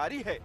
जारी है।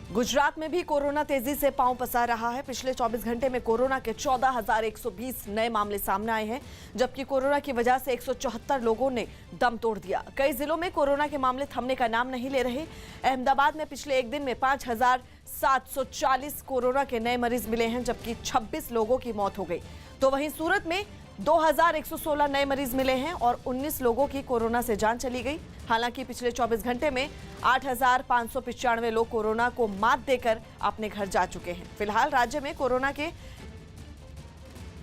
गुजरात में भी कोरोना तेजी से पांव पसार रहा है। पिछले 24 घंटे में कोरोना के 14,120 नए मामले सामने आए हैं, जबकि कोरोना की वजह से 174 लोगों ने दम तोड़ दिया। कई जिलों में कोरोना के मामले थमने का नाम नहीं ले रहे। अहमदाबाद में पिछले एक दिन में 5,740 कोरोना के नए मरीज मिले हैं, जबकि 26 लोगों की मौत हो गई। तो वहीं सूरत में 2,116 नए मरीज मिले हैं और 19 लोगों की कोरोना से जान चली गई। हालांकि पिछले 24 घंटे में 8,595 लोग कोरोना को मात देकर अपने घर जा चुके हैं। फिलहाल राज्य में कोरोना के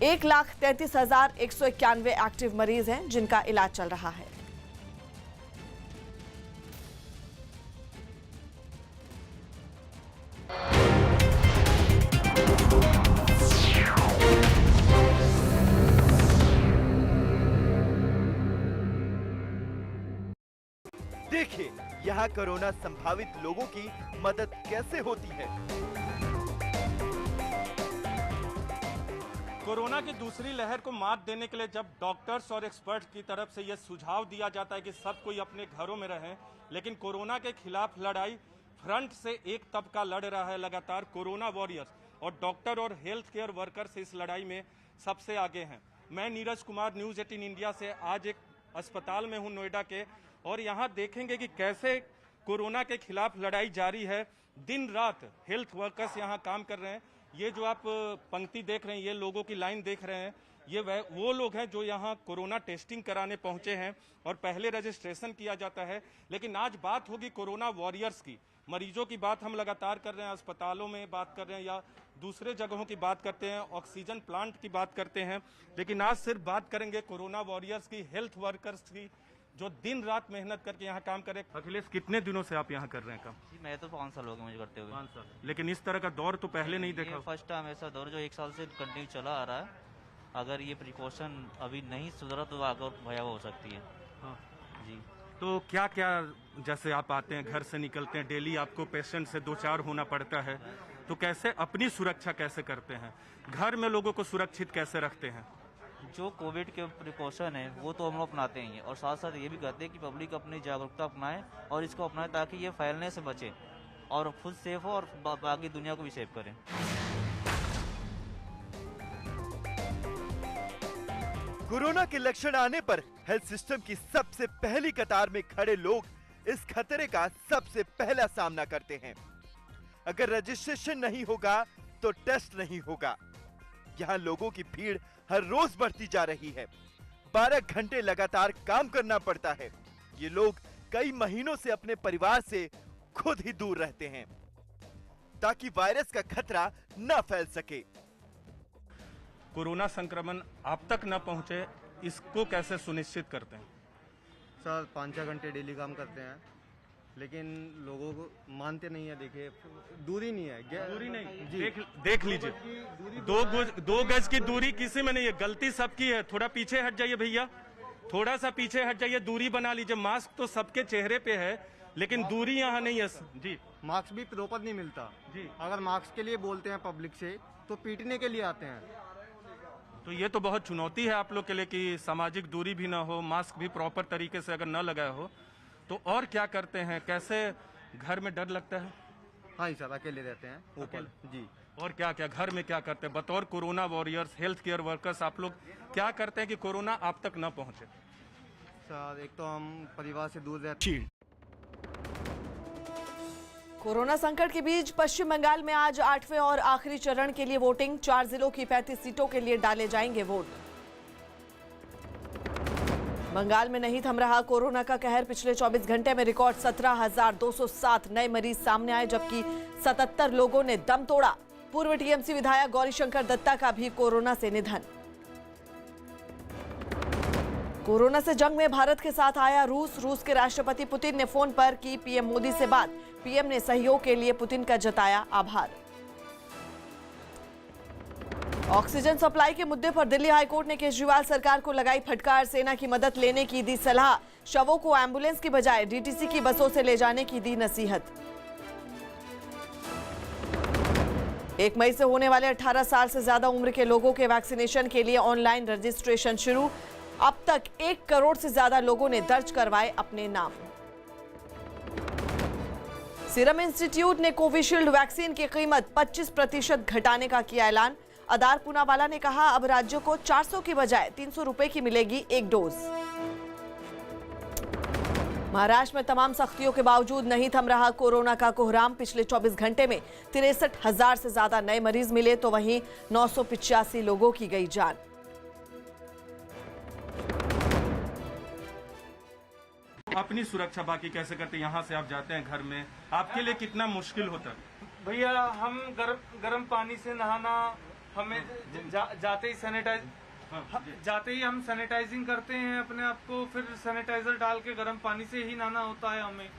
1,33,191 एक्टिव मरीज हैं, जिनका इलाज चल रहा है। देखिए यहाँ कोरोना संभावित लोगों की मदद कैसे होती है। कोरोना की दूसरी लहर को मात देने के लिए जब डॉक्टर्स और एक्सपर्ट्स की तरफ से यह सुझाव दिया जाता है कि सब कोई अपने घरों में रहें, लेकिन कोरोना के खिलाफ लड़ाई फ्रंट से एक तबका लड़ रहा है लगातार, कोरोना वॉरियर्स, और डॉक्टर और हेल्थ केयर वर्कर्स इस लड़ाई में सबसे आगे हैं। मैं नीरज कुमार, न्यूज़ 18 इंडिया से आज एक अस्पताल में हूं नोएडा के, और यहाँ देखेंगे कि कैसे कोरोना के खिलाफ लड़ाई जारी है। दिन रात हेल्थ वर्कर्स यहाँ काम कर रहे हैं। ये जो आप पंक्ति देख रहे हैं, ये लोगों की लाइन देख रहे हैं, ये वो लोग हैं जो यहाँ कोरोना टेस्टिंग कराने पहुंचे हैं और पहले रजिस्ट्रेशन किया जाता है। लेकिन आज बात होगी कोरोना वॉरियर्स की। मरीजों की बात हम लगातार कर रहे हैं, अस्पतालों में बात कर रहे हैं या दूसरे जगहों की बात करते हैं, ऑक्सीजन प्लांट की बात करते हैं, लेकिन आज सिर्फ बात करेंगे कोरोना वॉरियर्स की, हेल्थ वर्कर्स की, जो दिन रात मेहनत करके यहाँ काम कर रहे हैं। अखिलेश, कितने दिनों से आप यहाँ कर रहे हैं काम? जी मैं तो 5 साल हो गए मुझे करते हुए। 5 साल। लेकिन इस तरह का दौर तो पहले नहीं देखा। फर्स्ट टाइम ऐसा दौर जो 1 साल से कंटिन्यू चला आ रहा है। अगर ये प्रिकॉशन अभी नहीं सुधरा तो आगे भयावह हो सकती है। हाँ जी। तो क्या क्या, जैसे आप आते हैं घर से निकलते हैं, डेली आपको पेशेंट से 2-4 होना पड़ता है, तो कैसे अपनी सुरक्षा कैसे करते हैं, घर में लोगों को सुरक्षित कैसे रखते हैं? जो कोविड के प्रिकॉशन है वो तो हम लोग अपनाते ही हैं, और साथ साथ ये भी करते हैं कि पब्लिक अपनी जागरूकता अपनाए और इसको अपनाए ताकि ये फैलने से बचे और खुद सेफ हो और बाकी दुनिया को भी सेफ करें। कोरोना के लक्षण आने पर हेल्थ सिस्टम की सबसे पहली कतार में खड़े लोग इस खतरे का सबसे पहला सामना करते हैं। अगर रजिस्ट्रेशन नहीं होगा तो टेस्ट नहीं होगा। यहाँ लोगों की भीड़ हर रोज बढ़ती जा रही है। 12 घंटे लगातार काम करना पड़ता है। ये लोग कई महीनों से अपने परिवार से खुद ही दूर रहते हैं ताकि वायरस का खतरा न फैल सके। कोरोना संक्रमण आप तक न पहुंचे, इसको कैसे सुनिश्चित करते हैं? सर 5-6 घंटे डेली काम करते हैं, लेकिन लोगों को मानते नहीं है। देखिए दूरी नहीं है, दूरी नहीं जी। देख लीजिए, 2 गज की दूरी किसी में नहीं है, गलती सबकी है। थोड़ा पीछे हट जाइए भैया, थोड़ा सा पीछे हट जाइए, दूरी बना लीजिए। मास्क तो सबके चेहरे पे है, लेकिन दूरी यहाँ नहीं है जी। मास्क भी प्रॉपर नहीं मिलता जी। अगर मास्क के लिए बोलते हैं पब्लिक से तो पीटने के लिए आते हैं। तो ये तो बहुत चुनौती है आप लोग के लिए कि सामाजिक दूरी भी ना हो, मास्क भी प्रॉपर तरीके से अगर न लगाया हो तो। और क्या करते हैं, कैसे घर में डर लगता है? हाँ जी सर, अकेले रहते हैं ऊपर जी। और क्या क्या घर में क्या करते हैं बतौर corona warriors, health care workers, आप लोग क्या करते हैं कि कोरोना आप तक न पहुंचे? सर एक तो हम परिवार से दूर रहते हैं। कोरोना संकट के बीच पश्चिम बंगाल में आज 8वें और आखिरी चरण के लिए वोटिंग। 4 जिलों की 35 सीटों के लिए डाले जाएंगे वोट। बंगाल में नहीं थम रहा कोरोना का कहर। पिछले 24 घंटे में रिकॉर्ड 17,207 नए मरीज सामने आए, जबकि 77 लोगों ने दम तोड़ा। पूर्व टीएमसी विधायक गौरीशंकर दत्ता का भी कोरोना से निधन। कोरोना से जंग में भारत के साथ आया रूस। रूस के राष्ट्रपति पुतिन ने फोन पर की पीएम मोदी से बात। पीएम ने सहयोग के लिए पुतिन का जताया आभार। ऑक्सीजन सप्लाई के मुद्दे पर दिल्ली हाईकोर्ट ने केजरीवाल सरकार को लगाई फटकार। सेना की मदद लेने की दी सलाह। शवों को एम्बुलेंस की बजाय डीटीसी की बसों से ले जाने की दी नसीहत। 1 मई से होने वाले 18 साल से ज्यादा उम्र के लोगों के वैक्सीनेशन के लिए ऑनलाइन रजिस्ट्रेशन शुरू। अब तक 1 करोड़ से ज्यादा लोगों ने दर्ज करवाए अपने नाम। सीरम इंस्टीट्यूट ने कोविशील्ड वैक्सीन की कीमत 25% घटाने का किया ऐलान। अदार पूनावाला ने कहा, अब राज्यों को 400 की बजाय 300 रुपए की मिलेगी एक डोज। महाराष्ट्र में तमाम सख्तियों के बावजूद नहीं थम रहा कोरोना का कोहराम। पिछले 24 घंटे में 63,000 से ज्यादा नए मरीज मिले, तो वहीं 985 लोगों की गई जान। अपनी सुरक्षा बाकी कैसे करते हैं? यहाँ से आप जाते हैं घर में, आपके लिए कितना मुश्किल होता है? भैया हम गर्म पानी से नहाना, हमें जाते ही हम सैनिटाइजिंग करते हैं अपने आप को, फिर सैनिटाइजर डाल के गर्म पानी से ही नहाना होता है हमें।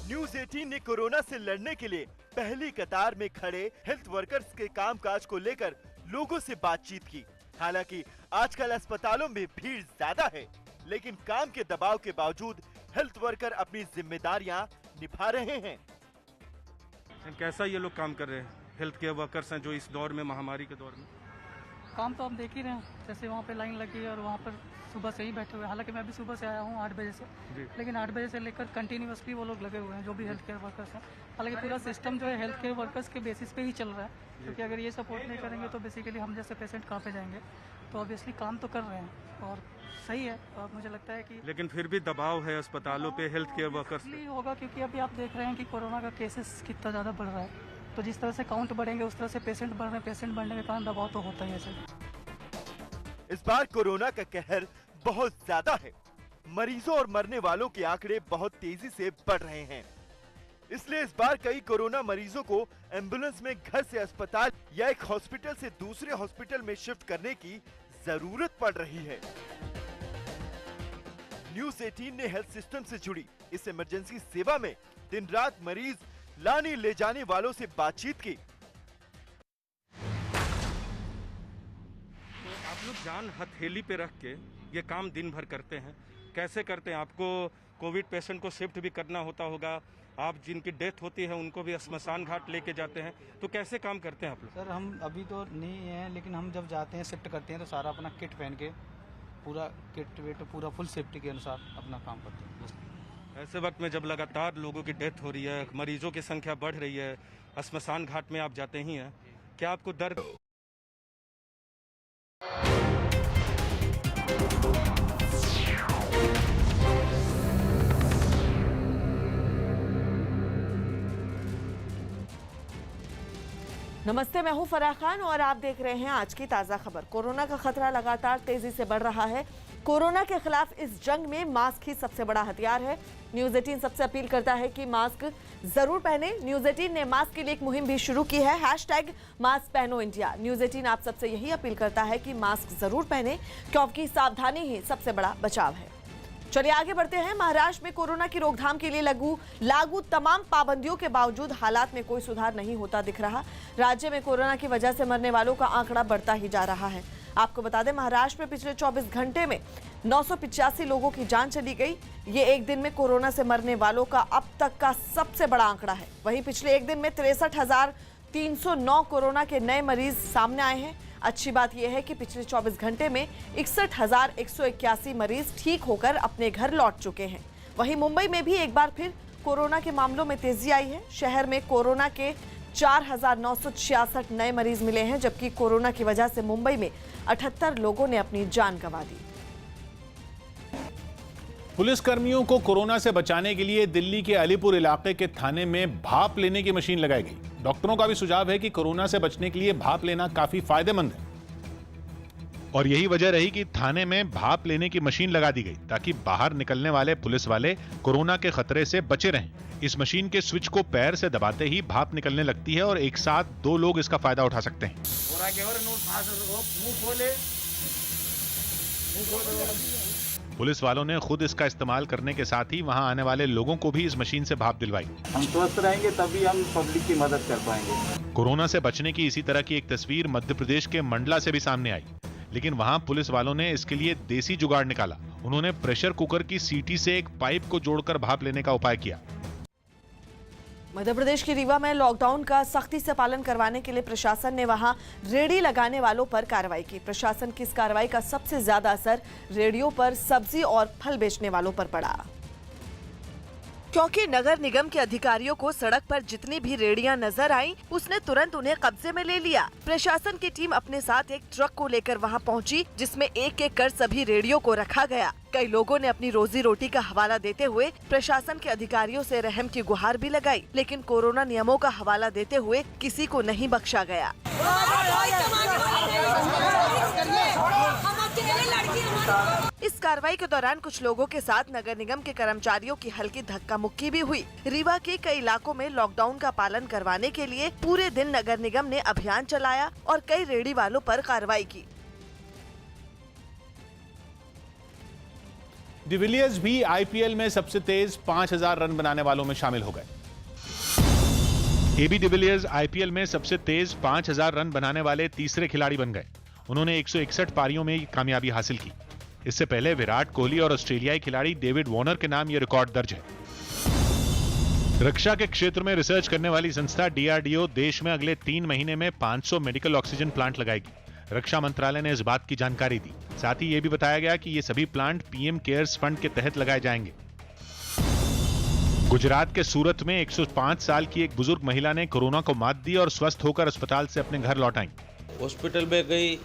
न्यूज 18 ने कोरोना से लड़ने के लिए पहली कतार में खड़े हेल्थ वर्कर्स के कामकाज को लेकर लोगों से बातचीत की। हालांकि आजकल अस्पतालों में भीड़ ज्यादा है, लेकिन काम के दबाव के बावजूद हेल्थ वर्कर अपनी जिम्मेदारियां निभा रहे हैं। कैसा ये लोग काम कर रहे हैं, हेल्थ केयर वर्कर्स हैं जो इस दौर में, महामारी के दौर में? काम तो आप देख ही रहे हैं, जैसे वहाँ पे लाइन लगी है और वहाँ पर सुबह से ही बैठे हुए हैं। हालांकि मैं भी सुबह से आया हूँ 8 बजे से, लेकिन 8 बजे से लेकर कंटिन्यूअसली वो लोग लगे हुए हैं जो भी हेल्थ केयर वर्कर्स हैं। हालांकि पूरा सिस्टम जो है हेल्थ केयर वर्कर्स के बेसिस पे ही चल रहा है, क्योंकि अगर ये सपोर्ट नहीं करेंगे तो बेसिकली हम जैसे पेशेंट कहाँ पे जाएंगे। तो ऑब्वियसली काम तो कर रहे हैं और सही है, और मुझे लगता है कि लेकिन फिर भी दबाव है अस्पतालों पे हेल्थ केयर वर्कर्स पे। इसलिए होगा क्योंकि अभी आप देख रहे हैं कि कोरोना का केसेस कितना ज़्यादा बढ़ रहा है, तो जिस तरह से काउंट बढ़ेंगे उस तरह से पेशेंट बढ़ रहे हैं, पेशेंट बढ़ने के कारण दबाव तो होता ही है सर। इस बार कोरोना का कहर बहुत ज्यादा है। मरीजों और मरने वालों के आंकड़े बहुत तेजी से बढ़ रहे हैं। इसलिए इस बार कई कोरोना मरीजों को एम्बुलेंस में घर से अस्पताल या एक हॉस्पिटल से दूसरे हॉस्पिटल में शिफ्ट करने की जरूरत पड़ रही है। न्यूज 18 ने हेल्थ सिस्टम से जुड़ी इस इमरजेंसी सेवा में दिन रात मरीज लाने ले जाने वालों से बातचीत की। आप लोग जान हथेली पे रख के ये काम दिन भर करते हैं, कैसे करते हैं? आपको कोविड पेशेंट को शिफ्ट भी करना होता होगा, आप जिनकी डेथ होती है उनको भी श्मशान घाट लेके जाते हैं, तो कैसे काम करते हैं आप लोग? सर हम अभी तो नहीं हैं, लेकिन हम जब जाते हैं शिफ्ट करते हैं तो सारा अपना किट पहन के पूरा किट वेट पूरा फुल सेफ्टी के अनुसार अपना काम करते हैं। ऐसे वक्त में जब लगातार लोगों की डेथ हो रही है, मरीजों की संख्या बढ़ रही है, श्मशान घाट में आप जाते ही हैं, क्या आपको दर्द? नमस्ते, मैं हूं फराह खान और आप देख रहे हैं आज की ताज़ा खबर। कोरोना का खतरा लगातार तेजी से बढ़ रहा है। कोरोना के खिलाफ इस जंग में मास्क ही सबसे बड़ा हथियार है। न्यूज 18 सबसे अपील करता है कि मास्क जरूर पहने। न्यूज 18 ने मास्क के लिए एक मुहिम भी शुरू की है, #मास्क पहनो इंडिया। न्यूज 18 आप सबसे यही अपील करता है कि मास्क जरूर पहने, क्योंकि सावधानी ही सबसे बड़ा बचाव है। चलिए आगे बढ़ते हैं। महाराष्ट्र में कोरोना की रोकथाम के लिए लागू तमाम पाबंदियों के बावजूद हालात में कोई सुधार नहीं होता दिख रहा। राज्य में कोरोना की वजह से मरने वालों का आंकड़ा बढ़ता ही जा रहा है। आपको बता दें, महाराष्ट्र में पिछले 24 घंटे में 985 लोगों की जान चली गई। ये एक दिन में कोरोना से मरने वालों का अब तक का सबसे बड़ा आंकड़ा है। वहीं पिछले एक दिन में 63,309 कोरोना के नए मरीज सामने आए हैं। अच्छी बात यह है कि पिछले 24 घंटे में 61,181 मरीज ठीक होकर अपने घर लौट चुके हैं। वहीं मुंबई में भी एक बार फिर कोरोना के मामलों में तेजी आई है। शहर में कोरोना के 4,966 नए मरीज मिले हैं, जबकि कोरोना की वजह से मुंबई में 78 लोगों ने अपनी जान गंवा दी। पुलिसकर्मियों को कोरोना से बचाने के लिए दिल्ली के अलीपुर इलाके के थाने में भाप लेने की मशीन लगाई गई। डॉक्टरों का भी सुझाव है कि कोरोना से बचने के लिए भाप लेना काफी फायदेमंद है, और यही वजह रही कि थाने में भाप लेने की मशीन लगा दी गई ताकि बाहर निकलने वाले पुलिस वाले कोरोना के खतरे से बचे रहें। इस मशीन के स्विच को पैर से दबाते ही भाप निकलने लगती है और एक साथ 2 लोग इसका फायदा उठा सकते हैं। पुलिस वालों ने खुद इसका इस्तेमाल करने के साथ ही वहां आने वाले लोगों को भी इस मशीन से भाप दिलवाई। हम स्वस्थ रहेंगे तभी हम पब्लिक की मदद कर पाएंगे। कोरोना से बचने की इसी तरह की एक तस्वीर मध्य प्रदेश के मंडला से भी सामने आई, लेकिन वहां पुलिस वालों ने इसके लिए देसी जुगाड़ निकाला। उन्होंने प्रेशर कुकर की सीटी से एक पाइप को जोड़कर भाप लेने का उपाय किया। मध्य प्रदेश के रीवा में लॉकडाउन का सख्ती से पालन करवाने के लिए प्रशासन ने वहां रेहड़ी लगाने वालों पर कार्रवाई की। प्रशासन की इस कार्रवाई का सबसे ज्यादा असर रेहड़ियों पर सब्जी और फल बेचने वालों पर पड़ा, क्योंकि नगर निगम के अधिकारियों को सड़क पर जितनी भी रेहड़ियां नजर आईं, उसने तुरंत उन्हें कब्जे में ले लिया। प्रशासन की टीम अपने साथ एक ट्रक को लेकर वहां पहुंची, जिसमें एक एक कर सभी रेहड़ियों को रखा गया। कई लोगों ने अपनी रोजी रोटी का हवाला देते हुए प्रशासन के अधिकारियों से रहम की गुहार भी लगाई, लेकिन कोरोना नियमों का हवाला देते हुए किसी को नहीं बख्शा गया। इस कार्रवाई के दौरान कुछ लोगों के साथ नगर निगम के कर्मचारियों की हल्की धक्का मुक्की भी हुई। रीवा के कई इलाकों में लॉकडाउन का पालन करवाने के लिए पूरे दिन नगर निगम ने अभियान चलाया और कई रेहड़ी वालों पर कार्रवाई की। डिविलियर्स भी आईपीएल में सबसे तेज 5000 रन बनाने वालों में शामिल हो गए। एबी डिविलियर्स आईपीएल में सबसे तेज 5000 रन बनाने वाले तीसरे खिलाड़ी बन गए। उन्होंने 161 पारियों में कामयाबी हासिल की। इससे पहले विराट कोहली और ऑस्ट्रेलियाई खिलाड़ी डेविड वार्नर के नाम यह रिकॉर्ड दर्ज है। रक्षा के क्षेत्र में रिसर्च करने वाली संस्था डीआरडीओ देश में अगले 3 महीने में 500 मेडिकल ऑक्सीजन प्लांट लगाएगी। रक्षा मंत्रालय ने इस बात की जानकारी दी। साथ ही यह भी बताया गया कि ये सभी प्लांट पीएम केयर्स फंड के तहत लगाए जाएंगे। गुजरात के सूरत में 105 साल की एक बुजुर्ग महिला ने कोरोना को मात दी और स्वस्थ होकर अस्पताल से अपने घर लौट आई। हॉस्पिटल में गई,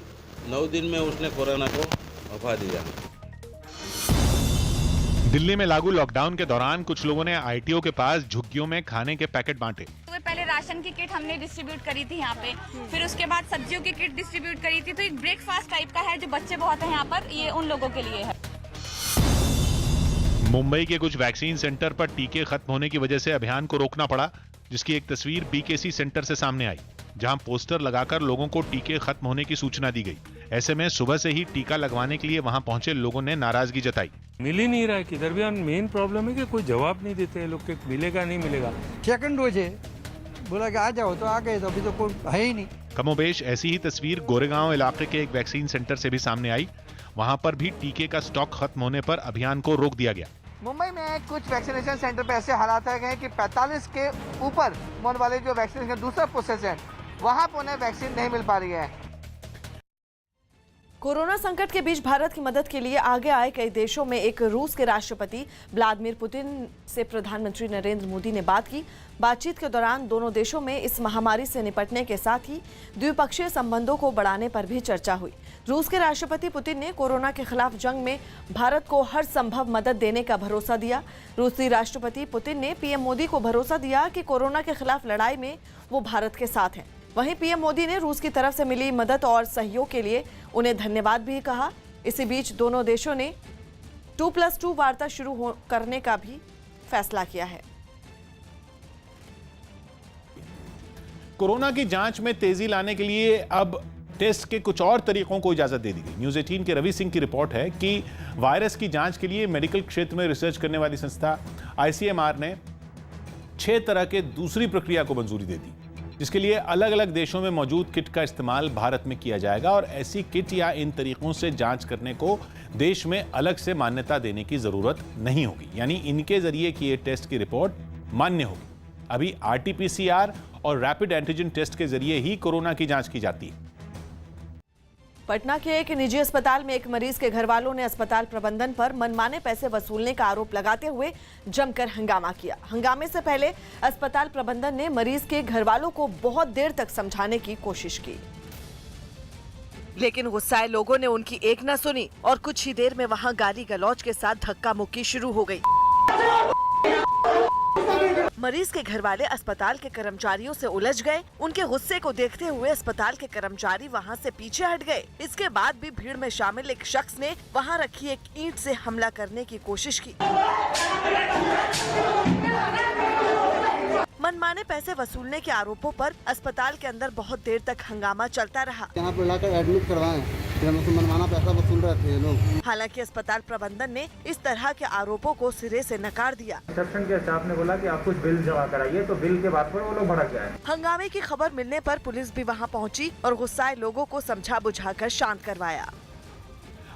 9 दिन में उसने कोरोना को वफा दिया। दिल्ली में लागू लॉकडाउन के दौरान कुछ लोगों ने आईटीओ के पास झुग्गियों में खाने के पैकेट बांटे। पहले राशन की किट हमने डिस्ट्रीब्यूट करी थी यहाँ पे, फिर उसके बाद सब्जियों की किट डिस्ट्रीब्यूट करी थी। तो एक ब्रेकफास्ट टाइप का है, जो बच्चे बहुत हैं यहाँ पर, ये उन लोगों के लिए है। मुंबई के कुछ वैक्सीन सेंटर पर टीके खत्म होने की वजह से अभियान को रोकना पड़ा, जिसकी एक तस्वीर बीकेसी सेंटर से सामने आई, जहां पोस्टर लगाकर लोगों को टीके खत्म होने की सूचना दी गई। ऐसे में सुबह से ही टीका लगवाने के लिए वहां पहुंचे लोगों ने नाराजगी जताई। मिल ही नहीं रहा है, किधर भी। मेन प्रॉब्लम है कि कोई जवाब नहीं देते लोग के मिलेगा नहीं मिलेगा। सेकंड डोज है, बोला कि आ जाओ, तो आ गए, तो अभी तो कोई है ही नहीं। कमोबेश ऐसी ही तस्वीर गोरेगांव इलाके के एक वैक्सीन सेंटर से भी सामने आई। वहां पर भी टीके का स्टॉक खत्म होने पर अभियान को रोक दिया गया। मुंबई में कुछ वैक्सीनेशन सेंटर पे ऐसे हालात आ गए कि 45 के ऊपर उम्र वाले जो वैक्सीन का दूसरा प्रोसेस है, वहां पर उन्हें वैक्सीन नहीं मिल पा रही है। कोरोना संकट के बीच भारत की मदद के लिए आगे आए कई देशों में एक रूस के राष्ट्रपति व्लादिमीर पुतिन से प्रधानमंत्री नरेंद्र मोदी ने बात की। बातचीत के दौरान दोनों देशों में इस महामारी से निपटने के साथ ही द्विपक्षीय संबंधों को बढ़ाने पर भी चर्चा हुई। रूस के राष्ट्रपति पुतिन ने कोरोना के खिलाफ जंग में भारत को हर संभव मदद देने का भरोसा दिया। रूसी राष्ट्रपति पुतिन ने पीएम मोदी को भरोसा दिया कि कोरोना के खिलाफ लड़ाई में वो भारत के साथ हैं। वहीं पीएम मोदी ने रूस की तरफ से मिली मदद और सहयोग के लिए उन्हें धन्यवाद भी कहा। इसी बीच दोनों देशों ने 2+2 वार्ता शुरू करने का भी फैसला किया है। कोरोना की जांच में तेजी लाने के लिए अब टेस्ट के कुछ और तरीकों को इजाजत दे दी गई। न्यूज़ 18 के रवि सिंह की रिपोर्ट है कि वायरस की जांच के लिए मेडिकल क्षेत्र में रिसर्च करने वाली संस्था आईसीएमआर ने 6 तरह के दूसरी प्रक्रिया को मंजूरी दे दी, जिसके लिए अलग अलग देशों में मौजूद किट का इस्तेमाल भारत में किया जाएगा और ऐसी किट या इन तरीकों से जांच करने को देश में अलग से मान्यता देने की जरूरत नहीं होगी। यानी इनके जरिए किए टेस्ट की रिपोर्ट मान्य होगी। अभी आरटीपीसीआर और रैपिड एंटीजन टेस्ट के जरिए ही कोरोना की जांच की जाती है। पटना के एक निजी अस्पताल में एक मरीज के घर वालों ने अस्पताल प्रबंधन पर मनमाने पैसे वसूलने का आरोप लगाते हुए जमकर हंगामा किया। हंगामे से पहले अस्पताल प्रबंधन ने मरीज के घर वालों को बहुत देर तक समझाने की कोशिश की, लेकिन गुस्साए लोगों ने उनकी एक न सुनी और कुछ ही देर में वहां गाली गलौज के साथ धक्का मुक्की शुरू हो गई। मरीज के घर वाले अस्पताल के कर्मचारियों से उलझ गए। उनके गुस्से को देखते हुए अस्पताल के कर्मचारी वहां से पीछे हट गए। इसके बाद भी भीड़ में शामिल एक शख्स ने वहां रखी एक ईंट से हमला करने की कोशिश की। मनमाने पैसे वसूलने के आरोपों पर अस्पताल के अंदर बहुत देर तक हंगामा चलता रहा। यहाँ पे लाकर एडमिट करवाएं, मनमाना पैसा वसूल रहे थे लोग। हालांकि अस्पताल प्रबंधन ने इस तरह के आरोपों को सिरे से नकार दिया। रिसेप्शन के स्टाफ ने बोला कि आप कुछ बिल जमा कराइए, तो बिल के बाद पर वो लोग भड़क गए। हंगामे की खबर मिलने पर पुलिस भी वहां पहुंची और गुस्साए लोगों को समझा बुझाकर शांत करवाया।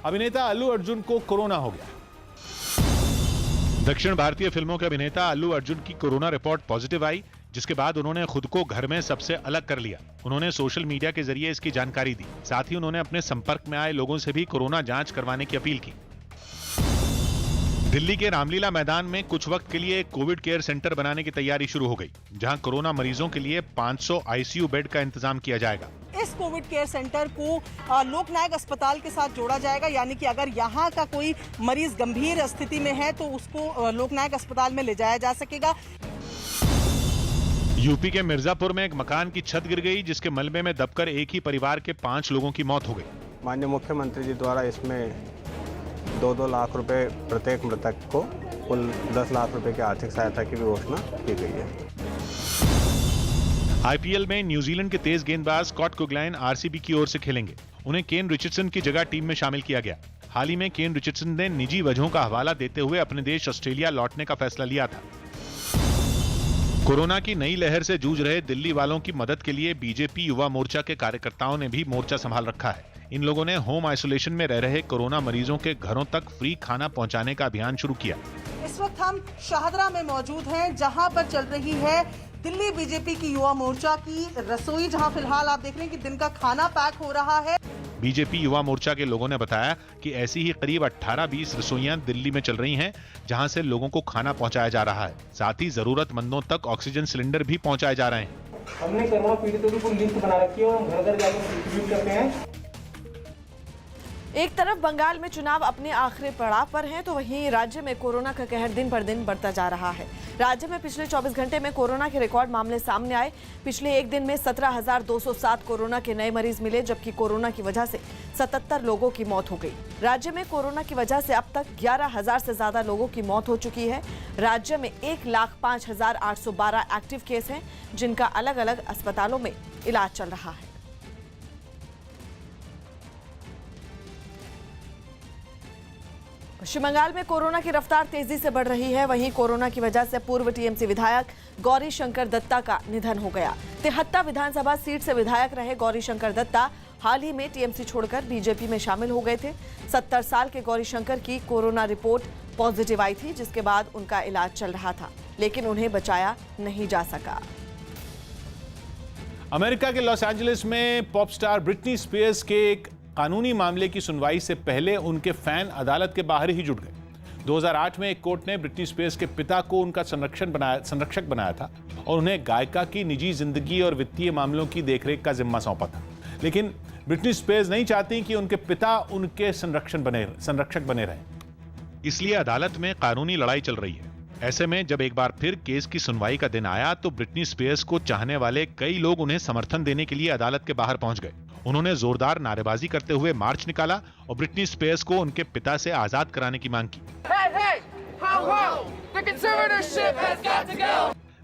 अभिनेता अल्लू अर्जुन को कोरोना हो गया। दक्षिण भारतीय फिल्मों के अभिनेता अल्लू अर्जुन की कोरोना रिपोर्ट पॉजिटिव आई, जिसके बाद उन्होंने खुद को घर में सबसे अलग कर लिया। उन्होंने सोशल मीडिया के जरिए इसकी जानकारी दी। साथ ही उन्होंने अपने संपर्क में आए लोगों से भी कोरोना जांच करवाने की अपील की। दिल्ली के रामलीला मैदान में कुछ वक्त के लिए कोविड केयर सेंटर बनाने की तैयारी शुरू हो गई, जहां कोरोना मरीजों के लिए 500 आईसीयू बेड का इंतजाम किया जाएगा। इस कोविड केयर सेंटर को लोकनायक अस्पताल के साथ जोड़ा जाएगा, यानी कि अगर यहाँ का कोई मरीज गंभीर स्थिति में है तो उसको लोकनायक अस्पताल में ले जाया जा सकेगा। यूपी के मिर्जापुर में एक मकान की छत गिर गई, जिसके मलबे में दबकर एक ही परिवार के 5 लोगों की मौत हो गई। माननीय मुख्यमंत्री जी द्वारा इसमें 2-2 लाख रुपए प्रत्येक मृतक को कुल 10 लाख रुपए की आर्थिक सहायता की भी घोषणा की गई है। आईपीएल में न्यूजीलैंड के तेज गेंदबाज स्कॉट कुगलाइन आरसीबी की ओर से खेलेंगे। उन्हें केन रिचर्डसन की जगह टीम में शामिल किया गया। हाल ही में केन रिचर्डसन ने निजी वजहों का हवाला देते हुए अपने देश ऑस्ट्रेलिया लौटने का फैसला लिया था। कोरोना की नई लहर से जूझ रहे दिल्ली वालों की मदद के लिए बीजेपी युवा मोर्चा के कार्यकर्ताओं ने भी मोर्चा संभाल रखा है। इन लोगों ने होम आइसोलेशन में रह रहे कोरोना मरीजों के घरों तक फ्री खाना पहुंचाने का अभियान शुरू किया। इस वक्त हम शाहदरा में मौजूद हैं, जहां पर चल रही है दिल्ली बीजेपी की युवा मोर्चा की रसोई, जहां फिलहाल आप देख रहे हैं कि दिन का खाना पैक हो रहा है। बीजेपी युवा मोर्चा के लोगों ने बताया कि ऐसी ही करीब 18-20 रसोइयां दिल्ली में चल रही हैं, जहां से लोगों को खाना पहुंचाया जा रहा है। साथ ही जरूरतमंदों तक ऑक्सीजन सिलेंडर भी पहुंचाए जा रहे हैं। हमने कोरोना पीड़ितों की लिस्ट बना रखी है और हम घर घर जाकर डिस्ट्रीब्यूट करते हैं। एक तरफ बंगाल में चुनाव अपने आखिरी पड़ाव पर हैं, तो वहीं राज्य में कोरोना का कहर दिन पर दिन बढ़ता जा रहा है। राज्य में पिछले 24 घंटे में कोरोना के रिकॉर्ड मामले सामने आए। पिछले एक दिन में 17,207 कोरोना के नए मरीज मिले, जबकि कोरोना की वजह से 77 लोगों की मौत हो गई। राज्य में कोरोना की वजह से अब तक 11,000 से ज्यादा लोगों की मौत हो चुकी है। राज्य में 1,05,812 एक्टिव केस हैं, जिनका अलग अलग अस्पतालों में इलाज चल रहा है। पश्चिम बंगाल में कोरोना की रफ्तार तेजी से बढ़ रही है। वहीं कोरोना की वजह से पूर्व टीएमसी विधायक गौरी शंकर दत्ता का निधन हो गया। तिहत्ता विधानसभा सीट से विधायक रहे गौरी शंकर दत्ता हाल ही में टीएमसी छोड़कर बीजेपी में शामिल हो गए थे। 70 साल के गौरी शंकर की कोरोना रिपोर्ट पॉजिटिव आई थी, जिसके बाद उनका इलाज चल रहा था, लेकिन उन्हें बचाया नहीं जा सका। अमेरिका के लॉस एंजलिस में पॉप स्टार ब्रिटनी स्पीयर्स के एक कानूनी मामले की सुनवाई से पहले उनके फैन अदालत के बाहर ही जुट गए। 2008 में एक कोर्ट ने ब्रिटनी स्पीयर्स के पिता को उनका संरक्षक बनाया था और उन्हें गायिका की निजी जिंदगी और वित्तीय मामलों की देखरेख का जिम्मा सौंपा था। लेकिन ब्रिटनी स्पीयर्स नहीं चाहती कि उनके पिता उनके संरक्षक बने रहें, इसलिए अदालत में कानूनी लड़ाई चल रही है। ऐसे में जब एक बार फिर केस की सुनवाई का दिन आया तो ब्रिटनी स्पीयर्स को चाहने वाले कई लोग उन्हें समर्थन देने के लिए अदालत के बाहर पहुंच गए। उन्होंने जोरदार नारेबाजी करते हुए मार्च निकाला और ब्रिटनी स्पीयर्स को उनके पिता से आजाद कराने की मांग की।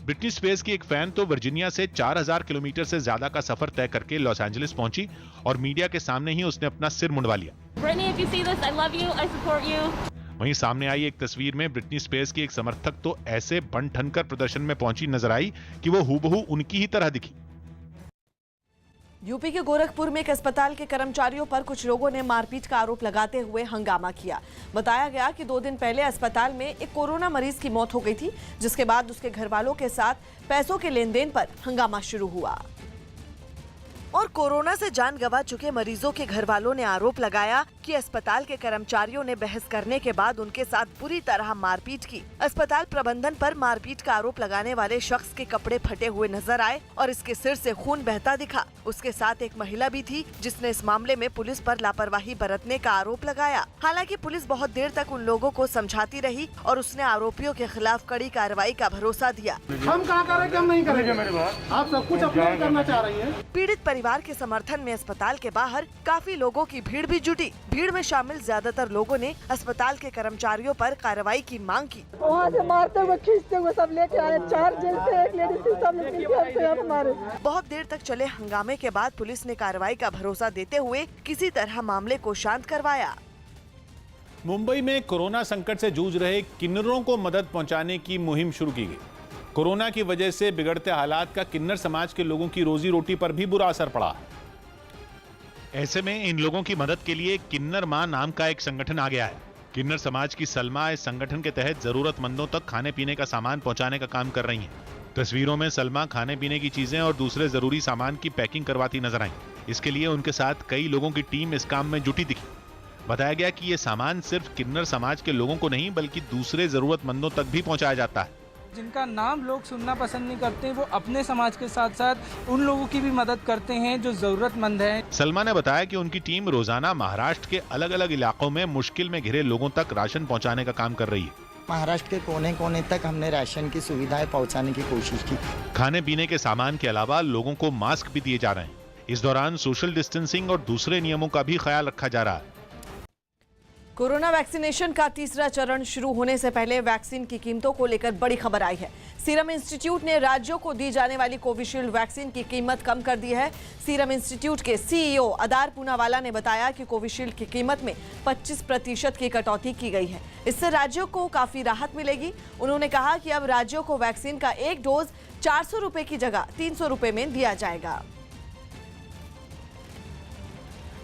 ब्रिटनी स्पीयर्स की एक फैन तो वर्जीनिया से 4000 किलोमीटर से ज्यादा का सफर तय करके लॉस एंजलिस पहुंची और मीडिया के सामने ही उसने अपना सिर मुंडवा लिया। वहीं सामने आई एक तस्वीर में ब्रिटनी स्पीयर्स की एक समर्थक तो ऐसे बन ठनकर प्रदर्शन में पहुंची नजर आई कि वो हूबहू उनकी ही तरह दिखी। यूपी के गोरखपुर में एक अस्पताल के कर्मचारियों पर कुछ लोगों ने मारपीट का आरोप लगाते हुए हंगामा किया। बताया गया कि 2 दिन पहले अस्पताल में एक कोरोना मरीज की मौत हो गई थी, जिसके बाद उसके घर वालों के साथ पैसों के लेन देन पर हंगामा शुरू हुआ और कोरोना से जान गंवा चुके मरीजों के घर वालों ने आरोप लगाया कि अस्पताल के कर्मचारियों ने बहस करने के बाद उनके साथ बुरी तरह मारपीट की। अस्पताल प्रबंधन पर मारपीट का आरोप लगाने वाले शख्स के कपड़े फटे हुए नजर आए और इसके सिर से खून बहता दिखा। उसके साथ एक महिला भी थी, जिसने इस मामले में पुलिस पर लापरवाही बरतने का आरोप लगाया। हालांकि पुलिस बहुत देर तक उन लोगों को समझाती रही और उसने आरोपियों के खिलाफ कड़ी कार्रवाई का भरोसा दिया। हम कहाँ करेंगे, हम नहीं करेंगे मेरे बात। आप सब कुछ अपना करना चाह रही हैं। पीड़ित परिवार के समर्थन में अस्पताल के बाहर काफी लोगों की भीड़ भी जुटी। भीड़ में शामिल ज्यादातर लोगों ने अस्पताल के कर्मचारियों पर कार्रवाई की मांग की। वहाँ से मारते हुए खींचते हुए सब लेके आए, 4 जेल से 1 लेडीज थी, सब मिलकर हमारे। बहुत देर तक चले हंगामे के बाद पुलिस ने कार्रवाई का भरोसा देते हुए किसी तरह मामले को शांत करवाया। मुंबई में कोरोना संकट से जूझ रहे किन्नरों को मदद पहुंचाने की मुहिम शुरू की गई। कोरोना की वजह से बिगड़ते हालात का किन्नर समाज के लोगों की रोजी रोटी पर भी बुरा असर पड़ा। ऐसे में इन लोगों की मदद के लिए किन्नर मां नाम का एक संगठन आ गया है। किन्नर समाज की सलमा इस संगठन के तहत जरूरतमंदों तक खाने पीने का सामान पहुंचाने का काम कर रही हैं। तस्वीरों में सलमा खाने पीने की चीजें और दूसरे जरूरी सामान की पैकिंग करवाती नजर आई। इसके लिए उनके साथ कई लोगों की टीम इस काम में जुटी दिखी। बताया गया कि ये सामान सिर्फ किन्नर समाज के लोगों को नहीं बल्कि दूसरे जरूरतमंदों तक भी पहुंचाया जाता है। जिनका नाम लोग सुनना पसंद नहीं करते, वो अपने समाज के साथ साथ उन लोगों की भी मदद करते हैं जो जरूरतमंद हैं। सलमा ने बताया कि उनकी टीम रोजाना महाराष्ट्र के अलग अलग इलाकों में मुश्किल में घिरे लोगों तक राशन पहुंचाने का काम कर रही है। महाराष्ट्र के कोने कोने तक हमने राशन की सुविधाएं पहुंचाने की कोशिश की। खाने पीने के सामान के अलावा लोगों को मास्क भी दिए जा रहे हैं। इस दौरान सोशल डिस्टेंसिंग और दूसरे नियमों का भी ख्याल रखा जा रहा है। कोरोना वैक्सीनेशन का तीसरा चरण शुरू होने से पहले वैक्सीन की कीमतों को लेकर बड़ी खबर आई है। सीरम इंस्टीट्यूट ने राज्यों को दी जाने वाली कोविशील्ड वैक्सीन की कीमत कम कर दी है। सीरम इंस्टीट्यूट के सीईओ अदार पूनावाला ने बताया कि कोविशील्ड की कीमत में 25% की कटौती की गई है। इससे राज्यों को काफी राहत मिलेगी। उन्होंने कहा कि अब राज्यों को वैक्सीन का एक डोज 400 रुपए की जगह 300 रुपए में दिया जाएगा।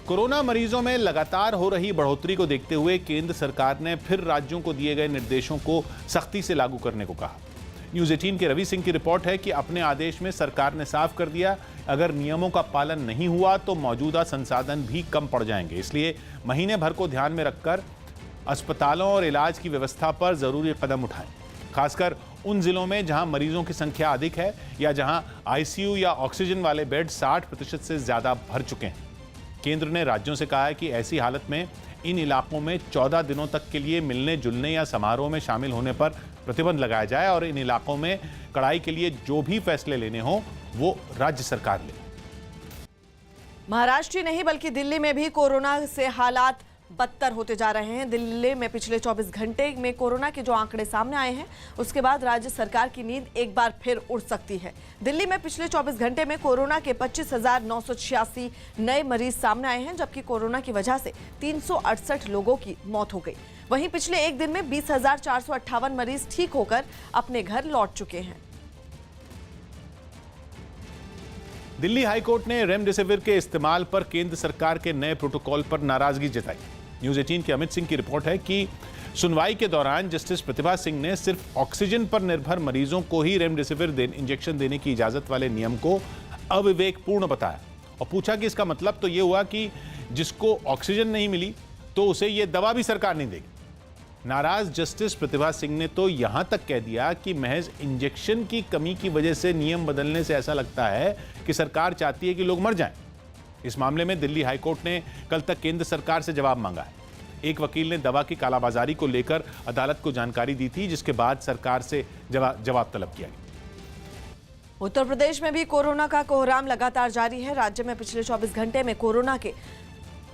कोरोना मरीजों में लगातार हो रही बढ़ोतरी को देखते हुए केंद्र सरकार ने फिर राज्यों को दिए गए निर्देशों को सख्ती से लागू करने को कहा। न्यूज़ 18 के रवि सिंह की रिपोर्ट है कि अपने आदेश में सरकार ने साफ कर दिया, अगर नियमों का पालन नहीं हुआ तो मौजूदा संसाधन भी कम पड़ जाएंगे। इसलिए महीने भर को ध्यान में रखकर अस्पतालों और इलाज की व्यवस्था पर जरूरी कदम उठाएं। खासकर उन जिलों में जहां मरीजों की संख्या अधिक है या जहां आईसीयू या ऑक्सीजन वाले बेड 60% से ज्यादा भर चुके हैं। केंद्र ने राज्यों से कहा है कि ऐसी हालत में इन इलाकों में 14 दिनों तक के लिए मिलने जुलने या समारोह में शामिल होने पर प्रतिबंध लगाया जाए और इन इलाकों में कड़ाई के लिए जो भी फैसले लेने हो वो राज्य सरकार ले। महाराष्ट्र ही नहीं बल्कि दिल्ली में भी कोरोना से हालात बदतर होते जा रहे हैं। दिल्ली में पिछले 24 घंटे में कोरोना के जो आंकड़े सामने आए हैं उसके बाद राज्य सरकार की नींद एक बार फिर उड़ सकती है। दिल्ली में पिछले 24 घंटे में कोरोना के 25,986 नए मरीज सामने आए हैं, जबकि कोरोना की वजह से 368 लोगों की मौत हो गई। वहीं पिछले एक दिन में 20,458 मरीज ठीक होकर अपने घर लौट चुके हैं। दिल्ली हाईकोर्ट ने रेमडेसिविर के इस्तेमाल पर केंद्र सरकार के नए प्रोटोकॉल पर नाराजगी जताई। न्यूज़ 18 के अमित सिंह की रिपोर्ट है कि सुनवाई के दौरान जस्टिस प्रतिभा सिंह ने सिर्फ ऑक्सीजन पर निर्भर मरीजों को ही रेमडेसिविर इंजेक्शन देने की इजाजत वाले नियम को अविवेकपूर्ण बताया और पूछा कि इसका मतलब तो यह हुआ कि जिसको ऑक्सीजन नहीं मिली तो उसे यह दवा भी सरकार नहीं देगी। नाराज जस्टिस प्रतिभा सिंह ने तो यहां तक कह दिया कि महज इंजेक्शन की कमी की वजह से नियम बदलने से ऐसा लगता है कि सरकार चाहती है कि लोग मर जाएं। इस मामले में दिल्ली हाईकोर्ट ने कल तक केंद्र सरकार से जवाब मांगा है। एक वकील ने दवा की कालाबाजारी को लेकर अदालत को जानकारी दी थी, जिसके बाद सरकार से जवाब तलब किया गया। उत्तर प्रदेश में भी कोरोना का कोहराम लगातार जारी है। राज्य में पिछले 24 घंटे में कोरोना के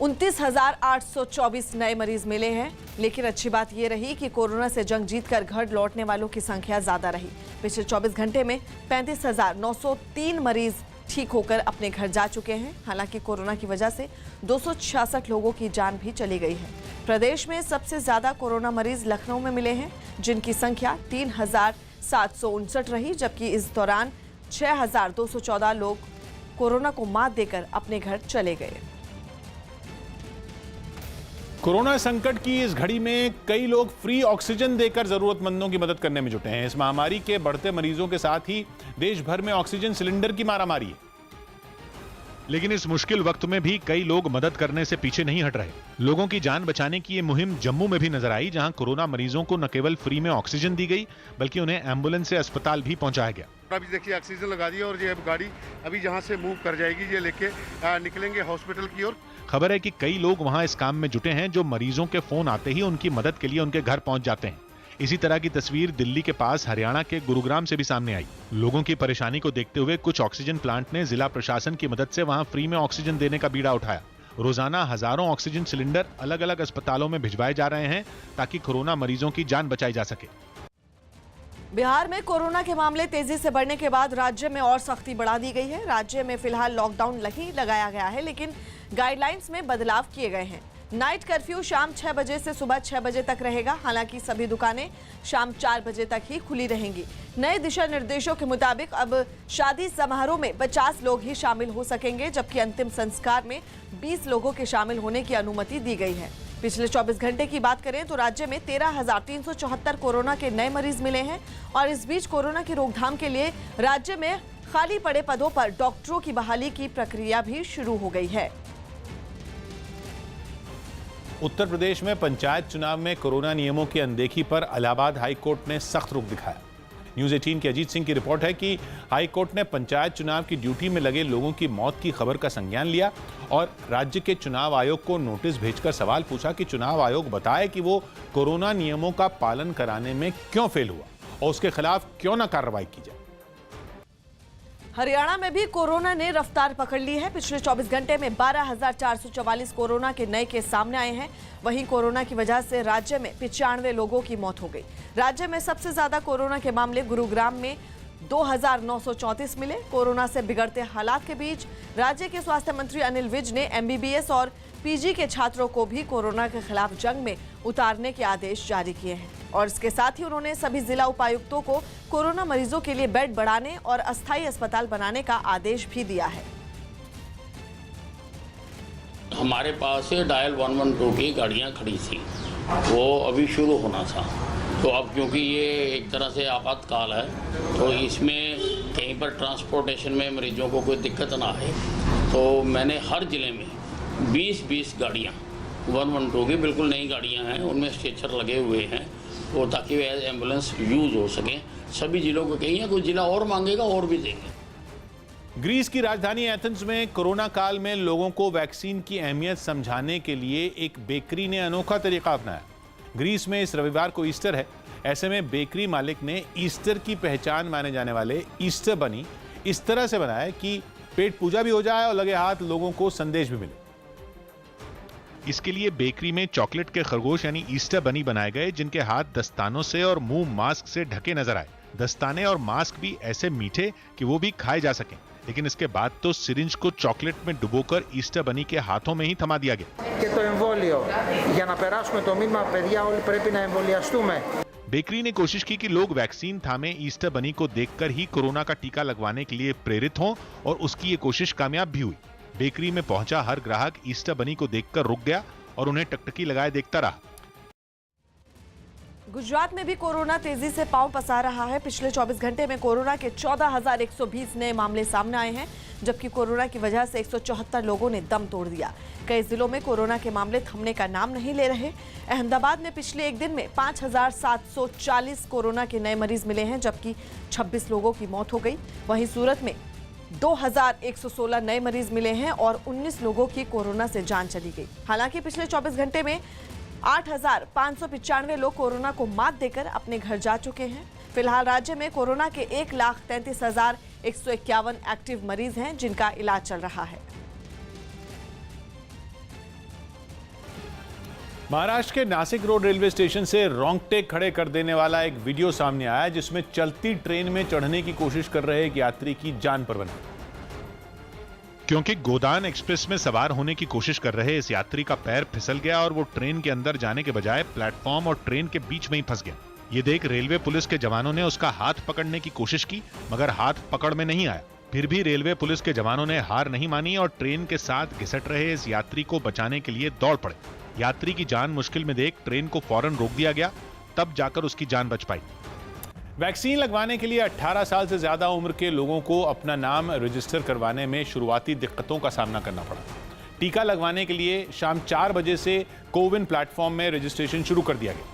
29,824 नए मरीज मिले हैं, लेकिन अच्छी बात यह रही कि कोरोना से जंग जीतकर घर लौटने वालों की संख्या ज्यादा रही। पिछले 24 घंटे में 35,903 मरीज ठीक होकर अपने घर जा चुके हैं। हालांकि कोरोना की वजह से 266 लोगों की जान भी चली गई है। प्रदेश में सबसे ज्यादा कोरोना मरीज लखनऊ में मिले हैं, जिनकी संख्या 3,759 रही, जबकि इस दौरान 6,214 लोग कोरोना को मात देकर अपने घर चले गए। कोरोना संकट की इस घड़ी में कई लोग फ्री ऑक्सीजन देकर जरूरतमंदों की मदद करने में जुटे हैं। इस महामारी के बढ़ते मरीजों के साथ ही देश भर में ऑक्सीजन सिलेंडर की मारामारी है, लेकिन इस मुश्किल वक्त में भी कई लोग मदद करने से पीछे नहीं हट रहे। लोगों की जान बचाने की ये मुहिम जम्मू में भी नजर आई, जहां कोरोना मरीजों को न केवल फ्री में ऑक्सीजन दी गई बल्कि उन्हें एम्बुलेंस से अस्पताल भी पहुंचाया गया। अभी देखिए ऑक्सीजन लगा दी और ये गाड़ी अभी जहां से मूव कर जाएगी, ये लेके निकलेंगे हॉस्पिटल की ओर। खबर है कि कई लोग वहां इस काम में जुटे हैं, जो मरीजों के फोन आते ही उनकी मदद के लिए उनके घर पहुंच जाते हैं। इसी तरह की तस्वीर दिल्ली के पास हरियाणा के गुरुग्राम से भी सामने आई। लोगों की परेशानी को देखते हुए कुछ ऑक्सीजन प्लांट ने जिला प्रशासन की मदद से वहां फ्री में ऑक्सीजन देने का बीड़ा उठाया। रोजाना हजारों ऑक्सीजन सिलेंडर अलग अलग अस्पतालों में भिजवाए जा रहे हैं ताकि कोरोना मरीजों की जान बचाई जा सके। बिहार में कोरोना के मामले तेजी से बढ़ने के बाद राज्य में और सख्ती बढ़ा दी गई है। राज्य में फिलहाल लॉकडाउन नहीं लगाया गया है, लेकिन गाइडलाइंस में बदलाव किए गए हैं। नाइट कर्फ्यू शाम 6 बजे से सुबह 6 बजे तक रहेगा। हालांकि सभी दुकानें शाम 4 बजे तक ही खुली रहेंगी। नए दिशा निर्देशों के मुताबिक अब शादी समारोह में 50 लोग ही शामिल हो सकेंगे, जबकि अंतिम संस्कार में 20 लोगों के शामिल होने की अनुमति दी गई है। पिछले 24 घंटे की बात करें तो राज्य में 13,374 कोरोना के नए मरीज मिले हैं और इस बीच कोरोना की रोकथाम के लिए राज्य में खाली पड़े पदों पर डॉक्टरों की बहाली की प्रक्रिया भी शुरू हो गई है। उत्तर प्रदेश में पंचायत चुनाव में कोरोना नियमों की अनदेखी पर इलाहाबाद हाई कोर्ट ने सख्त रुख दिखाया। न्यूज़ 18 के अजीत सिंह की रिपोर्ट है कि हाई कोर्ट ने पंचायत चुनाव की ड्यूटी में लगे लोगों की मौत की खबर का संज्ञान लिया और राज्य के चुनाव आयोग को नोटिस भेजकर सवाल पूछा कि चुनाव आयोग बताए कि वो कोरोना नियमों का पालन कराने में क्यों फेल हुआ और उसके खिलाफ क्यों ना कार्रवाई की जाए। हरियाणा में भी कोरोना ने रफ्तार पकड़ ली है। पिछले 24 घंटे में 12,444 कोरोना के नए केस सामने आए हैं। वहीं कोरोना की वजह से राज्य में 95 लोगों की मौत हो गई। राज्य में सबसे ज्यादा कोरोना के मामले गुरुग्राम में 2,934 मिले। कोरोना से बिगड़ते हालात के बीच राज्य के स्वास्थ्य मंत्री अनिल विज ने MBBS और PG के छात्रों को भी कोरोना के खिलाफ जंग में उतारने के आदेश जारी किए हैं और इसके साथ ही उन्होंने सभी जिला उपायुक्तों को कोरोना मरीजों के लिए बेड बढ़ाने और अस्थायी अस्पताल बनाने का आदेश भी दिया है। हमारे पास डायल 112 की गाड़ियां खड़ी थी, वो अभी शुरू होना था, तो अब क्योंकि ये एक तरह से आपातकाल है तो इसमें कहीं पर ट्रांसपोर्टेशन में मरीजों को कोई दिक्कत ना आए, तो मैंने हर ज़िले में 20-20 गाड़ियाँ 112 की बिल्कुल नई गाड़ियाँ हैं, उनमें स्ट्रेचर लगे हुए हैं वो ताकि वे एज एम्बुलेंस यूज़ हो सकें। सभी जिलों को कहीं कोई जिला और मांगेगा और भी देंगे। ग्रीस की राजधानी एथेंस में कोरोना काल में लोगों को वैक्सीन की अहमियत समझाने के लिए एक बेकरी ने अनोखा तरीका अपनाया। ग्रीस में इस रविवार को ईस्टर है, ऐसे में बेकरी मालिक ने ईस्टर की पहचान माने जाने वाले ईस्टर बनी इस तरह से बनाया कि पेट पूजा भी हो जाए और लगे हाथ लोगों को संदेश भी मिले। इसके लिए बेकरी में चॉकलेट के खरगोश यानी ईस्टर बनी बनाए गए जिनके हाथ दस्तानों से और मुंह मास्क से ढके नजर आए। दस्ताने और मास्क भी ऐसे मीठे कि वो भी खाए जा सकें, लेकिन इसके बाद तो सिरिंज को चॉकलेट में डुबोकर ईस्टर बनी के हाथों में ही थमा दिया गया। बेकरी ने कोशिश की कि लोग वैक्सीन थामे ईस्टर बनी को देखकर ही कोरोना का टीका लगवाने के लिए प्रेरित हों और उसकी ये कोशिश कामयाब भी हुई। बेकरी में पहुंचा हर ग्राहक ईस्टर बनी को देखकर रुक गया और उन्हें टकटकी लगाए देखता रहा। गुजरात में भी कोरोना तेजी से पांव पसार रहा है। पिछले 24 घंटे में कोरोना के 14,120 नए मामले सामने आए हैं, जबकि कोरोना की वजह से 174 लोगों ने दम तोड़ दिया। कई जिलों में कोरोना के मामले थमने का नाम नहीं ले रहे। अहमदाबाद में पिछले एक दिन में 5,740 कोरोना के नए मरीज मिले हैं, जबकि 26 लोगों की मौत हो गई। वहीं सूरत में 2,116 नए मरीज मिले हैं और 19 लोगों की कोरोना से जान चली गई। हालांकि पिछले 24 घंटे में 8,595 लोग कोरोना को मात देकर अपने घर जा चुके हैं। फिलहाल राज्य में कोरोना के 1,33,151 एक्टिव मरीज हैं जिनका इलाज चल रहा है। महाराष्ट्र के नासिक रोड रेलवे स्टेशन से रोंगटे खड़े कर देने वाला एक वीडियो सामने आया जिसमें चलती ट्रेन में चढ़ने की कोशिश कर रहे एक यात्री की जान पर बना, क्योंकि गोदान एक्सप्रेस में सवार होने की कोशिश कर रहे इस यात्री का पैर फिसल गया और वो ट्रेन के अंदर जाने के बजाय प्लेटफॉर्म और ट्रेन के बीच में ही फंस गया। ये देख रेलवे पुलिस के जवानों ने उसका हाथ पकड़ने की कोशिश की, मगर हाथ पकड़ में नहीं आया। फिर भी रेलवे पुलिस के जवानों ने हार नहीं मानी और ट्रेन के साथ घिसट रहे इस यात्री को बचाने के लिए दौड़ पड़े। यात्री की जान मुश्किल में देख ट्रेन को फौरन रोक दिया गया, तब जाकर उसकी जान बच पाई। वैक्सीन लगवाने के लिए 18 साल से ज्यादा उम्र के लोगों को अपना नाम रजिस्टर करवाने में शुरुआती दिक्कतों का सामना करना पड़ा। टीका लगवाने के लिए शाम 4 बजे से कोविन प्लेटफॉर्म में रजिस्ट्रेशन शुरू कर दिया गया,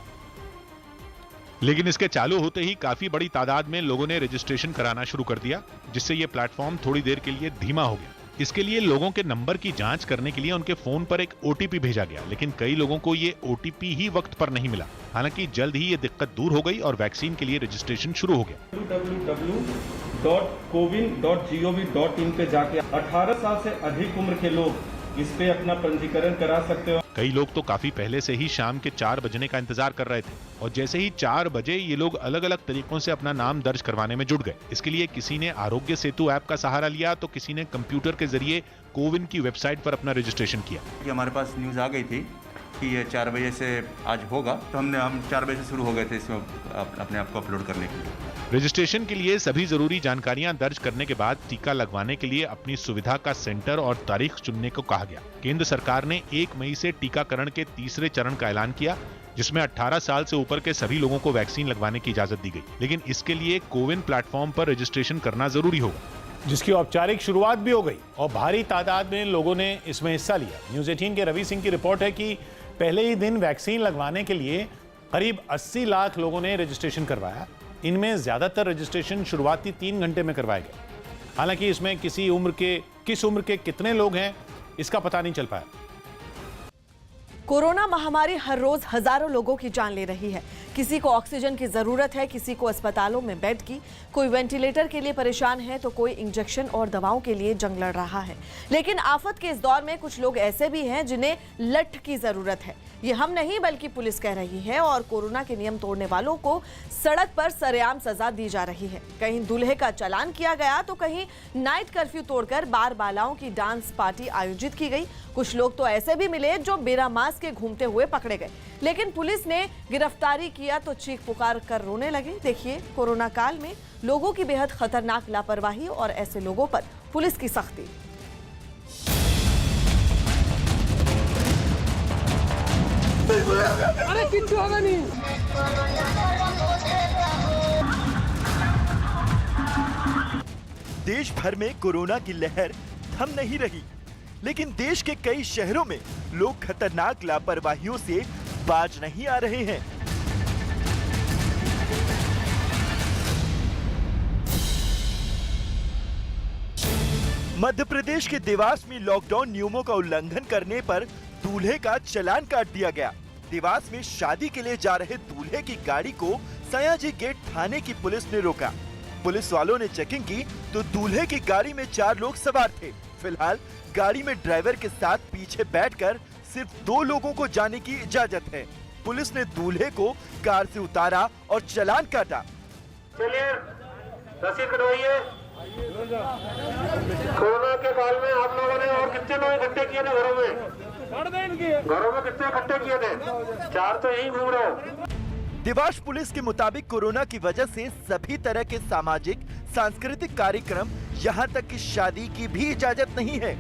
लेकिन इसके चालू होते ही काफी बड़ी तादाद में लोगों ने रजिस्ट्रेशन कराना शुरू कर दिया, जिससे यह प्लेटफॉर्म थोड़ी देर के लिए धीमा हो गया। इसके लिए लोगों के नंबर की जांच करने के लिए उनके फोन पर एक OTP भेजा गया, लेकिन कई लोगों को ये OTP ही वक्त पर नहीं मिला। हालांकि जल्द ही ये दिक्कत दूर हो गई और वैक्सीन के लिए रजिस्ट्रेशन शुरू हो गया। www.cowin.gov.in पे जाके 18 साल से अधिक उम्र के लोग इस पे अपना पंजीकरण करा सकते हो। कई लोग तो काफी पहले से ही शाम के 4 बजने का इंतजार कर रहे थे और जैसे ही 4 बजे ये लोग अलग अलग तरीकों से अपना नाम दर्ज करवाने में जुट गए। इसके लिए किसी ने आरोग्य सेतु ऐप का सहारा लिया तो किसी ने कंप्यूटर के जरिए कोविन की वेबसाइट पर अपना रजिस्ट्रेशन किया। हमारे पास न्यूज आ गई थी कि ये 4 बजे से आज होगा, तो हम 4 बजे से शुरू हो गए थे इसमें अपने आप को अपलोड करने के लिए। रजिस्ट्रेशन के लिए सभी जरूरी जानकारियां दर्ज करने के बाद टीका लगवाने के लिए अपनी सुविधा का सेंटर और तारीख चुनने को कहा गया। केंद्र सरकार ने 1 मई से टीकाकरण के तीसरे चरण का ऐलान किया, जिसमें 18 साल से ऊपर के सभी लोगों को वैक्सीन लगवाने की इजाजत दी गई। लेकिन इसके लिए कोविन प्लेटफॉर्म पर रजिस्ट्रेशन करना जरूरी होगा, जिसकी औपचारिक शुरुआत भी हो गई और भारी तादाद में लोगों ने इसमें हिस्सा लिया। न्यूज़ 18 के रवि सिंह की रिपोर्ट है कि पहले ही दिन वैक्सीन लगवाने के लिए करीब 80 लाख लोगों ने रजिस्ट्रेशन करवाया। इनमें ज्यादातर रजिस्ट्रेशन शुरुआती 3 घंटे में करवाए गए। हालांकि इसमें किस उम्र के कितने लोग हैं इसका पता नहीं चल पाया। कोरोना महामारी हर रोज हजारों लोगों की जान ले रही है। किसी को ऑक्सीजन की जरूरत है, किसी को अस्पतालों में बेड की, कोई वेंटिलेटर के लिए परेशान है तो कोई इंजेक्शन और दवाओं के लिए जंग लड़ रहा है। लेकिन आफत के इस दौर में कुछ लोग ऐसे भी हैं जिन्हें लठ की जरूरत है। ये हम नहीं बल्कि पुलिस कह रही है और कोरोना के नियम तोड़ने वालों को सड़क पर सरेआम सजा दी जा रही है। कहीं दूल्हे का चालान किया गया तो कहीं नाइट कर्फ्यू तोड़कर बार बालाओं की डांस पार्टी आयोजित की गई। कुछ लोग तो ऐसे भी मिले जो बिना मास्क के घूमते हुए पकड़े गए, लेकिन पुलिस ने गिरफ्तारी किया तो चीख पुकार कर रोने लगे। देखिए कोरोना काल में लोगों की बेहद खतरनाक लापरवाही और ऐसे लोगों पर पुलिस की सख्ती। अरे किच्छु होगा नहीं। देश भर में कोरोना की लहर थम नहीं रही, लेकिन देश के कई शहरों में लोग खतरनाक लापरवाहियों से बाज नहीं आ रहे हैं। मध्य प्रदेश के देवास में लॉकडाउन नियमों का उल्लंघन करने पर दूल्हे का चालान काट दिया गया। देवास में शादी के लिए जा रहे दूल्हे की गाड़ी को सयाजी गेट थाने की पुलिस ने रोका। पुलिस वालों ने चेकिंग की तो दूल्हे की गाड़ी में 4 लोग सवार थे। फिलहाल गाड़ी में ड्राइवर के साथ पीछे बैठकर सिर्फ 2 लोगों को जाने की इजाजत है। पुलिस ने दूल्हे को कार से उतारा और चालान काटा। चलिए रसीद कटवाइए। कोरोना के काल में आप लोगों ने और कितने लोग इकट्ठे किए थे घरों में? घरों में कितने इकट्ठे किए थे? 4 तो यही घूम रहे हो। देवास पुलिस के मुताबिक कोरोना की वजह से सभी तरह के सामाजिक सांस्कृतिक कार्यक्रम यहां तक कि शादी की भी इजाजत नहीं है।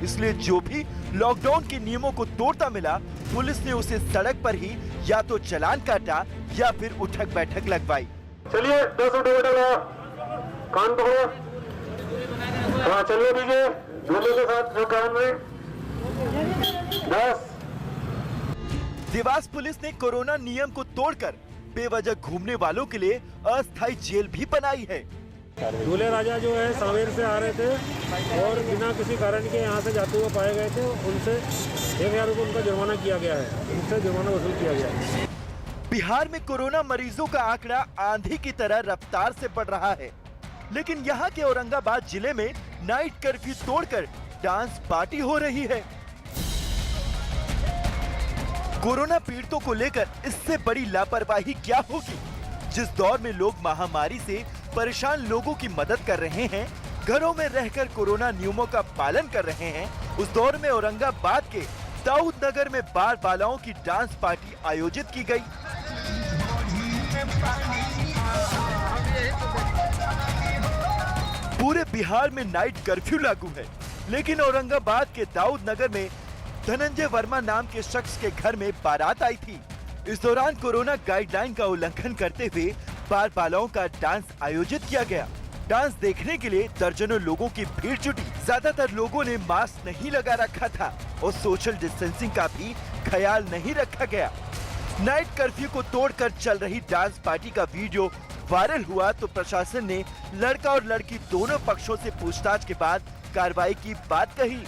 इसलिए जो भी लॉकडाउन के नियमों को तोड़ता मिला, पुलिस ने उसे सड़क पर ही या तो चालान काटा या फिर उठक बैठक लगवाई। चलिए 10 कान पकड़ो। हाँ चलिए दीजिए दूल्हे के साथ जो कान में 10। देवास पुलिस ने कोरोना नियम को तोड़कर बेवजह घूमने वालों के लिए अस्थायी जेल भी बनाई है। दूल्हे राजा जो है सांवेर से आ रहे थे और बिना किसी कारण के यहाँ से जाते हुए पाए गए थे। उनसे 1000 रुपये उनका जुर्माना किया गया है, उनसे जुर्माना वसूल किया गया है। बिहार में कोरोना मरीजों का आंकड़ा आंधी की तरह रफ्तार से बढ़ रहा है, लेकिन यहाँ के औरंगाबाद जिले में नाइट कर्फ्यू तोड़कर डांस पार्टी हो रही है। कोरोना पीड़ितों को लेकर इससे बड़ी लापरवाही क्या होगी? जिस दौर में लोग महामारी से परेशान लोगों की मदद कर रहे हैं, घरों में रहकर कोरोना नियमों का पालन कर रहे हैं, उस दौर में औरंगाबाद के दाऊद नगर में बार बालाओं की डांस पार्टी आयोजित की गई। पूरे बिहार में नाइट कर्फ्यू लागू है, लेकिन औरंगाबाद के दाऊद नगर में धनंजय वर्मा नाम के शख्स के घर में बारात आई थी। इस दौरान कोरोना गाइडलाइन का उल्लंघन करते हुए बार बालाओं का डांस आयोजित किया गया। डांस देखने के लिए दर्जनों लोगों की भीड़ जुटी। ज्यादातर लोगों ने मास्क नहीं लगा रखा था और सोशल डिस्टेंसिंग का भी ख्याल नहीं रखा गया। नाइट कर्फ्यू को तोड़कर चल रही डांस पार्टी का वीडियो वायरल हुआ तो प्रशासन ने लड़का और लड़की दोनों पक्षों से पूछताछ के बाद कार्रवाई की बात कही।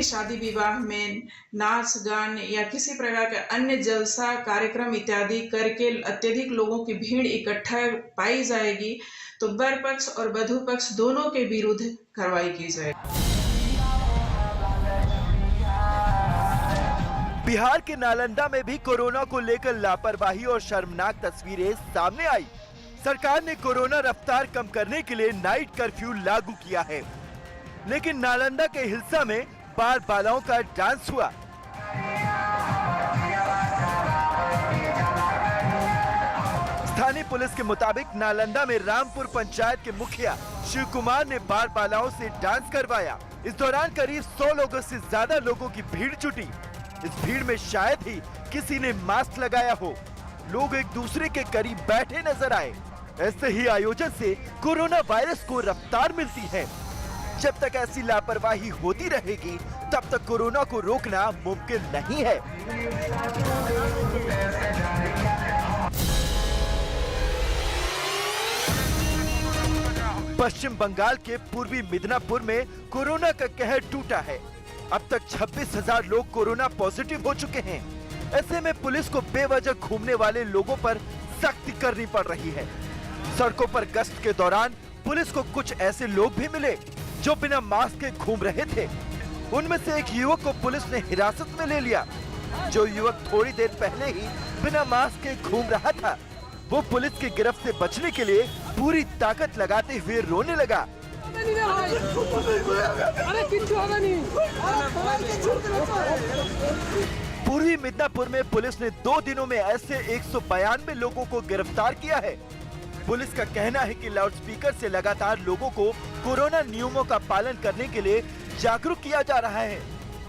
शादी विवाह में नाच गान या किसी प्रकार का अन्य जलसा कार्यक्रम इत्यादि करके अत्यधिक लोगों की भीड़ इकट्ठा पाई जाएगी तो वर पक्ष और वधू पक्ष दोनों के विरुद्ध कार्रवाई की जाएगी। बिहार के नालंदा में भी कोरोना को लेकर लापरवाही और शर्मनाक तस्वीरें सामने आई। सरकार ने कोरोना रफ्तार कम करने के लिए नाइट कर्फ्यू लागू किया है, लेकिन नालंदा के हिल्सा में बार बालाओं का डांस हुआ। स्थानीय पुलिस के मुताबिक नालंदा में रामपुर पंचायत के मुखिया शिव कुमार ने बाल बालाओं से डांस करवाया। इस दौरान करीब 100 लोगों से ज्यादा लोगों की भीड़ जुटी। इस भीड़ में शायद ही किसी ने मास्क लगाया हो। लोग एक दूसरे के करीब बैठे नजर आए। ऐसे ही आयोजन से कोरोना वायरस को रफ्तार मिलती है। जब तक ऐसी लापरवाही होती रहेगी तब तक कोरोना को रोकना मुमकिन नहीं है। पश्चिम बंगाल के पूर्वी मिदनापुर में कोरोना का कहर टूटा है। अब तक 26,000 लोग कोरोना पॉजिटिव हो चुके हैं। ऐसे में पुलिस को बेवजह घूमने वाले लोगों पर सख्ती करनी पड़ रही है। सड़कों पर गश्त के दौरान पुलिस को कुछ ऐसे लोग भी मिले जो बिना मास्क के घूम रहे थे। उनमें से एक युवक को पुलिस ने हिरासत में ले लिया। जो युवक थोड़ी देर पहले ही बिना मास्क के घूम रहा था, वो पुलिस की गिरफ्त से बचने के लिए पूरी ताकत लगाते हुए रोने लगा। पूर्वी मिदनापुर में पुलिस ने 2 दिनों में ऐसे 192 लोगों को गिरफ्तार किया है। पुलिस का कहना है कि लाउडस्पीकर से लगातार लोगों को कोरोना नियमों का पालन करने के लिए जागरूक किया जा रहा है,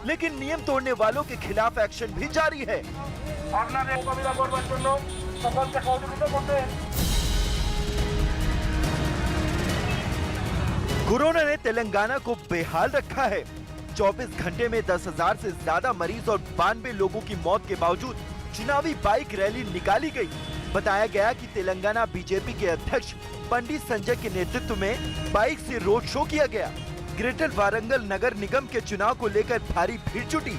लेकिन नियम तोड़ने वालों के खिलाफ एक्शन भी जारी है। कोरोना ने तेलंगाना को बेहाल रखा है। 24 घंटे में 10,000 से ज्यादा मरीज और 92 लोगों की मौत के बावजूद चुनावी बाइक रैली निकाली गई। बताया गया कि तेलंगाना बीजेपी के अध्यक्ष पंडित संजय के नेतृत्व में बाइक से रोड शो किया गया। ग्रेटर वारंगल नगर निगम के चुनाव को लेकर भारी भीड़ जुटी।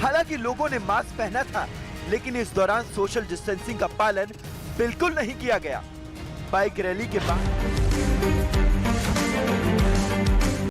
हालांकि लोगों ने मास्क पहना था, लेकिन इस दौरान सोशल डिस्टेंसिंग का पालन बिल्कुल नहीं किया गया। बाइक रैली के बाद